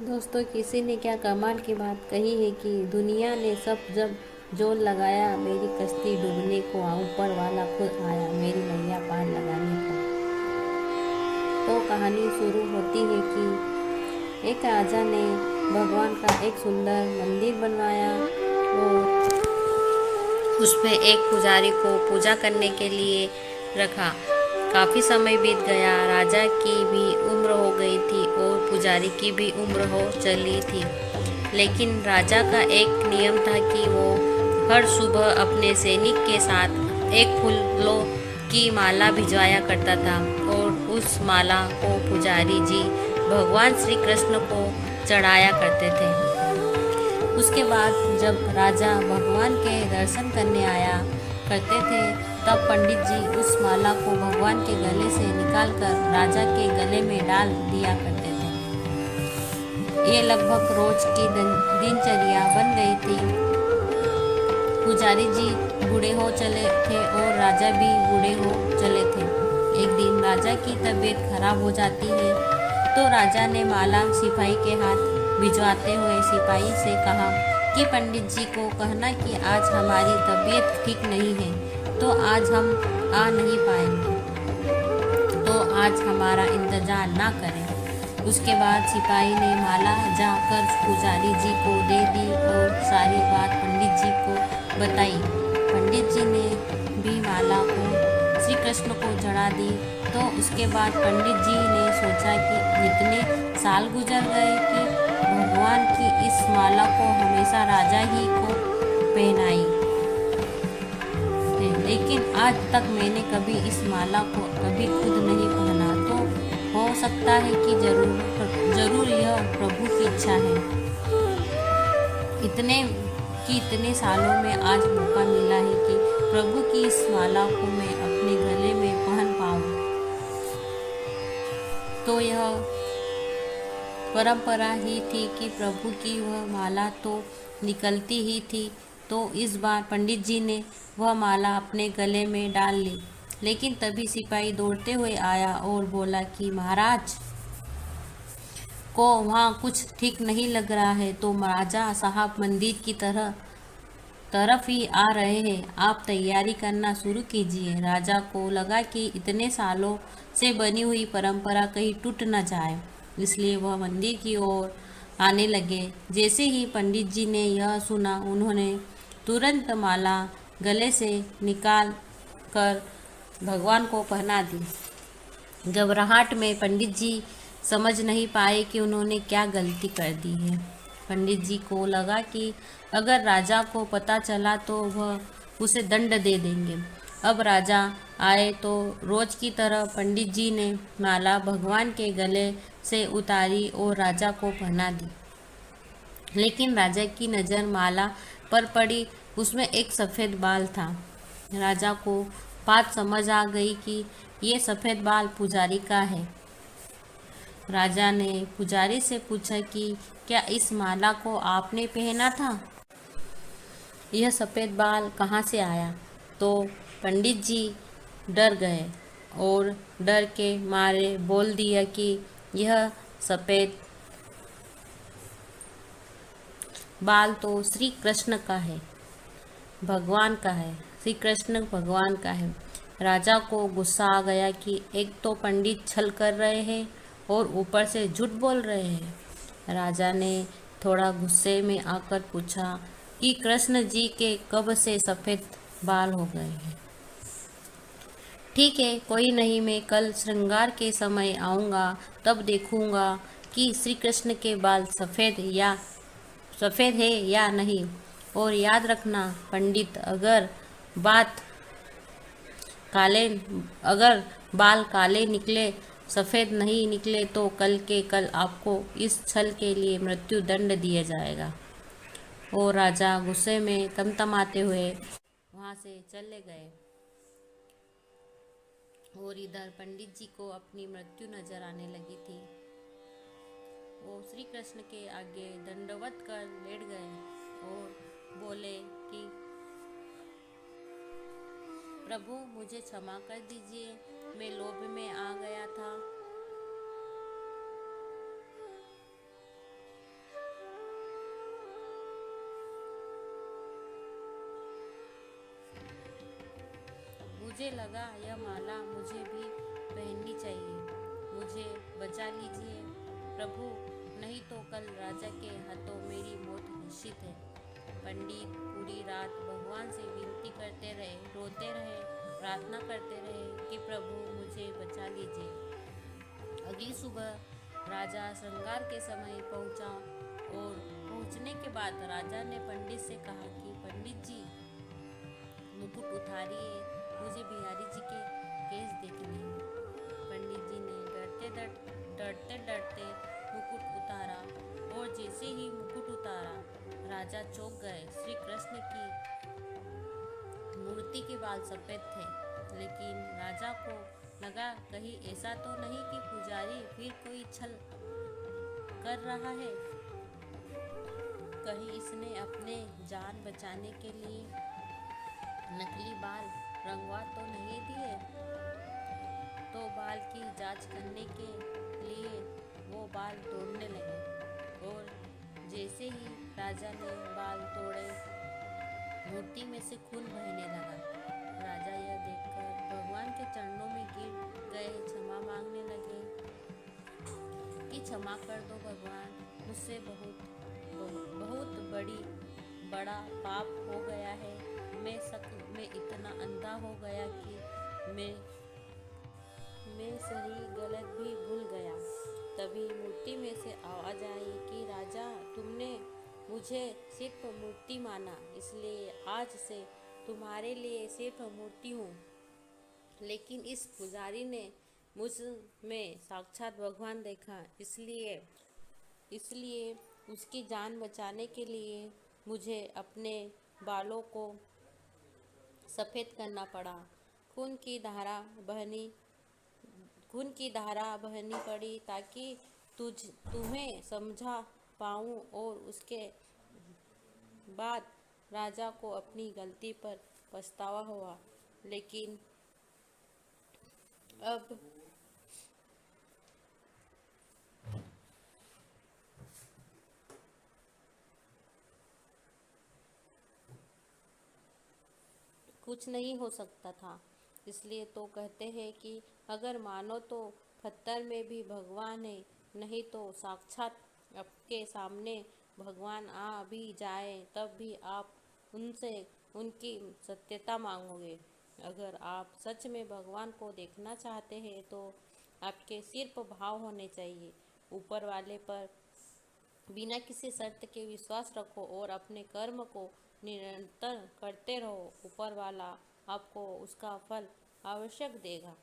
दोस्तों, किसी ने क्या कमाल की बात कही है कि दुनिया ने सब जब जोर लगाया, मेरी कश्ती डूबने को ऊपर वाला खुद आया मेरी नैया पार लगाने को। तो कहानी शुरू होती है कि एक राजा ने भगवान का एक सुंदर मंदिर बनवाया और उसमें एक पुजारी को पूजा करने के लिए रखा। काफ़ी समय बीत गया, राजा की भी उम्र हो गई थी और पुजारी की भी उम्र हो चली थी। लेकिन राजा का एक नियम था कि वो हर सुबह अपने सैनिक के साथ एक फूलों की माला भिजवाया करता था और उस माला को पुजारी जी भगवान श्री कृष्ण को चढ़ाया करते थे। उसके बाद जब राजा भगवान के दर्शन करने आया करते थे, तब पंडित जी उस माला को भगवान के गले से निकालकर राजा के गले में डाल दिया करते थे। ये लगभग रोज की दिनचर्या बन गई थी। पुजारी जी बूढ़े हो चले थे और राजा भी बूढ़े हो चले थे। एक दिन राजा की तबीयत खराब हो जाती है, तो राजा ने माला सिपाही के हाथ भिजवाते हुए सिपाही से कहा कि पंडित जी को कहना कि आज हमारी तबीयत ठीक नहीं है, तो आज हम आ नहीं पाएंगे, तो आज हमारा इंतजार ना करें। उसके बाद सिपाही ने माला जाकर पुजारी जी को दे दी और सारी बात पंडित जी को बताई। पंडित जी ने भी माला को श्री कृष्ण को चढ़ा दी। तो उसके बाद पंडित जी ने सोचा कि इतने साल गुजर गए कि भगवान की इस माला को हमेशा राजा ही को पहनाई है, लेकिन आज तक मैंने कभी इस माला को कभी खुद नहीं पहना। तो हो सकता है कि जरूर यह प्रभु की इच्छा है। इतने सालों में आज मौका मिला है कि प्रभु की इस माला को मैं अपने गले में पहन पाऊं। तो यह परंपरा ही थी कि प्रभु की वह माला तो निकलती ही थी। तो इस बार पंडित जी ने वह माला अपने गले में डाल ली। लेकिन तभी सिपाही दौड़ते हुए आया और बोला कि महाराज को वहाँ कुछ ठीक नहीं लग रहा है, तो राजा साहब मंदिर की तरफ ही आ रहे हैं, आप तैयारी करना शुरू कीजिए। राजा को लगा कि इतने सालों से बनी हुई परंपरा कहीं टूट न जाए, इसलिए वह मंदिर की ओर आने लगे। जैसे ही पंडित जी ने यह सुना, उन्होंने तुरंत माला गले से निकाल कर भगवान को पहना दी। घबराहट में पंडित जी समझ नहीं पाए कि उन्होंने क्या गलती कर दी है। पंडित जी को लगा कि अगर राजा को पता चला तो वह उसे दंड दे देंगे। अब राजा आए तो रोज की तरह पंडित जी ने माला भगवान के गले से उतारी और राजा को पहना दी। लेकिन राजा की नज़र माला पर पड़ी, उसमें एक सफ़ेद बाल था। राजा को बात समझ आ गई कि ये सफ़ेद बाल पुजारी का है। राजा ने पुजारी से पूछा कि क्या इस माला को आपने पहना था? यह सफ़ेद बाल कहाँ से आया? तो पंडित जी डर गए और डर के मारे बोल दिया कि यह सफ़ेद बाल तो श्री कृष्ण का है, भगवान का है। श्री कृष्ण भगवान का है। राजा को गुस्सा आ गया कि एक तो पंडित छल कर रहे हैं और ऊपर से झूठ बोल रहे हैं। राजा ने थोड़ा गुस्से में आकर पूछा कि कृष्ण जी के कब से सफ़ेद बाल हो गए हैं? ठीक है, कोई नहीं, मैं कल श्रृंगार के समय आऊँगा, तब देखूँगा कि श्री कृष्ण के बाल सफ़ेद है या नहीं। और याद रखना पंडित, अगर बाल काले निकले, सफ़ेद नहीं निकले, तो कल के कल आपको इस छल के लिए मृत्यु दंड दिया जाएगा। और राजा गुस्से में तमतमाते हुए वहाँ से चले गए। और इधर पंडित जी को अपनी मृत्यु नजर आने लगी थी। वो श्री कृष्ण के आगे दंडवत कर लेट गए और बोले कि प्रभु, मुझे क्षमा कर दीजिए, मैं लोभ में आ गया था। मुझे लगा यह माला मुझे भी पहननी चाहिए। मुझे बचा लीजिए प्रभु, नहीं तो कल राजा के हाथों मेरी मौत निश्चित है। पंडित पूरी रात भगवान से विनती करते रहे, रोते रहे, प्रार्थना करते रहे कि प्रभु मुझे बचा लीजिए। अगली सुबह राजा श्रृंगार के समय पहुंचा और पहुंचने के बाद राजा ने पंडित से कहा कि पंडित जी मुकुट उतारिए, मुझे बिहारी जी के केस देखने हैं। पंडित जी ने डरते डरते मुकुट उतारा और जैसे ही मुकुट उतारा राजा चौंक गए। श्री कृष्ण की मूर्ति के बाल सफेद थे, लेकिन राजा को लगा कहीं ऐसा तो नहीं कि पुजारी फिर कोई छल कर रहा है, कहीं इसने अपने जान बचाने के लिए नकली बाल रंगवा तो नहीं दिए। तो बाल की जांच करने के लिए वो बाल तोड़ने लगे और जैसे ही राजा ने बाल तोड़े मूर्ति में से खून बहने लगा। राजा यह देखकर भगवान के चरणों में गिर गए, क्षमा मांगने लगे कि क्षमा कर दो भगवान, मुझसे बहुत बड़ा पाप हो गया है। मैं सच में इतना अंधा हो गया कि मैं सही गलत भी भूल गया। तभी मूर्ति में से आवाज आई कि राजा, तुमने मुझे सिर्फ मूर्ति माना, इसलिए आज से तुम्हारे लिए सिर्फ मूर्ति हूँ। लेकिन इस पुजारी ने मुझ में साक्षात भगवान देखा, इसलिए उसकी जान बचाने के लिए मुझे अपने बालों को सफ़ेद करना पड़ा। खून की धारा बहनी पड़ी ताकि तुम्हें समझा पाऊँ। और उसके बाद राजा को अपनी गलती पर पछतावा हुआ। लेकिन अब कुछ नहीं हो सकता था। इसलिए तो कहते हैं कि अगर मानो तो पत्थर में भी भगवान है, नहीं तो साक्षात आपके सामने भगवान आ भी जाए तब भी आप उनसे उनकी सत्यता मांगोगे। अगर आप सच में भगवान को देखना चाहते हैं तो आपके सिर्फ भाव होने चाहिए। ऊपर वाले पर बिना किसी शर्त के विश्वास रखो और अपने कर्म को निरंतर करते रहो। ऊपर वाला आपको उसका फल आवश्यक देगा।